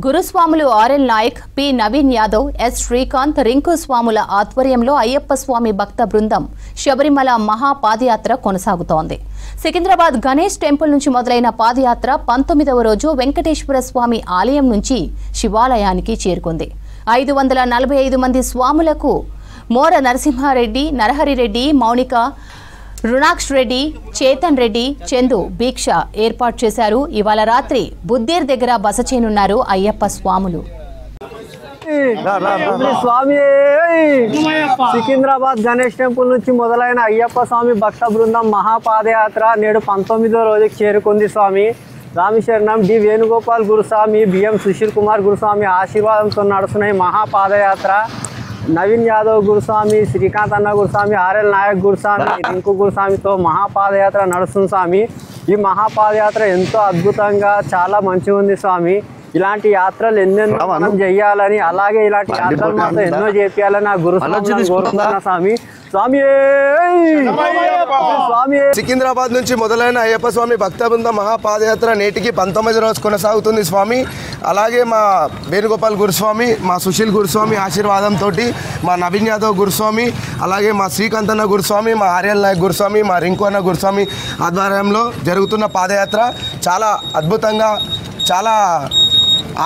గురుస్వాములు RL Nayak, P Naveen Yadav, S Srikanth, Rinku స్వాముల ఆధ్వర్యంలో అయ్యప్ప స్వామి భక్త బృందం శబరిమల మహా పాదయాత్ర కొనసాగుతోంది. సికింద్రాబాద్ గణేష్ టెంపుల్ నుంచి మొదలైన పాదయాత్ర 19వ రోజు వెంకటేశ్వర స్వామి ఆలయం నుంచి శివాలయానికి చేరుకుంది. 545 మంది స్వాములకు మోర నరసింహారెడ్డి, నరహరిరెడ్డి, మౌనిక, రుణాక్ష్ రెడ్డి, చేతన్ రెడ్డి, చందు దీక్ష ఏర్పాటు చేశారు. ఇవాళ రాత్రి బుద్దేర్ దగ్గర బస చేయనున్నారు అయ్యప్ప స్వాములు. సికింద్రాబాద్ గణేష్ టెంపుల్ నుంచి మొదలైన అయ్యప్ప స్వామి భక్త బృందం మహాపాదయాత్ర నేడు 19వ రోజుకి చేరుకుంది. స్వామి రామశరణం, డి వేణుగోపాల్ గురుస్వామి, బిఎం సుశీల్ కుమార్ గురుస్వామి ఆశీర్వాదంతో నడుస్తున్న ఈ మహాపాదయాత్ర నవీన్ యాదవ్ గురుస్వామి, శ్రీకాంత్ అన్న గురుస్వామి, ఆర్ఎల్ నాయక్ గురుస్వామి, రింకు గురుస్వామితో మహాపాదయాత్ర నడుస్తుంది. స్వామి ఈ మహాపాదయాత్ర ఎంతో అద్భుతంగా చాలా మంచిగా ఉంది. స్వామి ఇలాంటి యాత్రలు ఎన్నెన్నో మనం చెయ్యాలని, అలాగే ఇలాంటి యాత్రలు మాత్రం ఎన్నో చేయాలని ఆ గురుస్వామి కోరుకుంటున్నా. స్వామి సికింద్రాబాద్ నుంచి మొదలైన అయ్యప్ప స్వామి భక్త బృందం మహాపాదయాత్ర నేటికి 19వ రోజు కొనసాగుతుంది. స్వామి అలాగే మా వేణుగోపాల్ గురుస్వామి, మా సుశీల్ గురుస్వామి ఆశీర్వాదంతో మా నవీన్ యాదవ్ గురుస్వామి, అలాగే మా శ్రీకాంత్ అన్న గురుస్వామి, మా ఆర్ఎల్ నాయక్ గురుస్వామి, మా రింకు అన్న గురుస్వామి ఆధ్వర్యంలో జరుగుతున్న పాదయాత్ర చాలా అద్భుతంగా, చాలా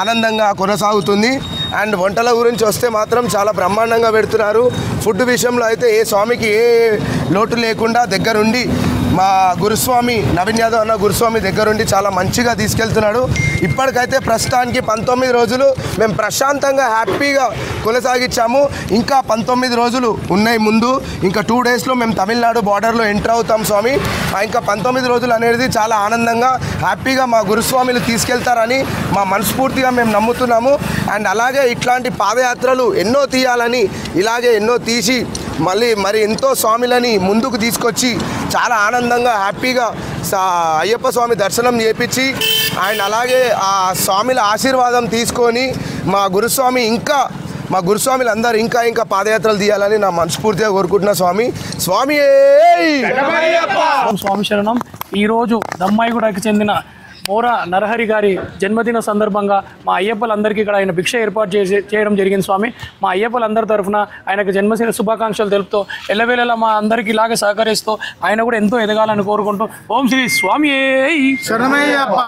ఆనందంగా కొనసాగుతుంది. అండ్ వంటల గురించి వస్తే మాత్రం చాలా బ్రహ్మాండంగా పెడుతున్నారు. ఫుడ్ విషయంలో అయితే ఏ స్వామికి ఏ లోటు లేకుండా దగ్గరుండి మా గురుస్వామి నవీన్ యాదవ్ అన్న గురుస్వామి దగ్గరుండి చాలా మంచిగా తీసుకెళ్తున్నాడు. ఇప్పటికైతే ప్రస్తుతానికి 19 రోజులు మేము ప్రశాంతంగా హ్యాపీగా కొనసాగించాము. ఇంకా 19 రోజులు ఉన్నాయి ముందు. ఇంకా 2 డేస్లో మేము తమిళనాడు బార్డర్లో ఎంటర్ అవుతాం. స్వామి ఇంకా 19 రోజులు అనేది చాలా ఆనందంగా హ్యాపీగా మా గురుస్వామిలు తీసుకెళ్తారని మా మనస్ఫూర్తిగా మేము నమ్ముతున్నాము. అండ్ అలాగే ఇట్లాంటి పాదయాత్రలు ఎన్నో తీయాలని, ఇలాగే ఎన్నో తీసి మరి ఎంతో స్వామిలని ముందుకు తీసుకొచ్చి చాలా ఆనందంగా హ్యాపీగా అయ్యప్ప స్వామి దర్శనం చేపించి అండ్ అలాగే ఆ స్వామిల ఆశీర్వాదం తీసుకొని మా గురుస్వామిలు అందరూ ఇంకా పాదయాత్రలు తీయాలని నా మనస్ఫూర్తిగా కోరుకుంటున్నా. స్వామి శరణం. ఈరోజు దమ్మాయిగూడకి చెందిన మోర నరహరి గారి జన్మదిన సందర్భంగా మా అయ్యప్పలందరికీ ఇక్కడ ఆయన భిక్ష ఏర్పాటు చేయడం జరిగింది. స్వామి మా అయ్యప్పలందరి తరఫున ఆయనకు జన్మదిన శుభాకాంక్షలు తెలుపుతూ ఎల్లవేళలా మా అందరికీ ఇలాగే సహకరిస్తూ ఆయన కూడా ఎంతో ఎదగాలని కోరుకుంటూ ఓం శ్రీ స్వామి శరణమయ్యప్ప.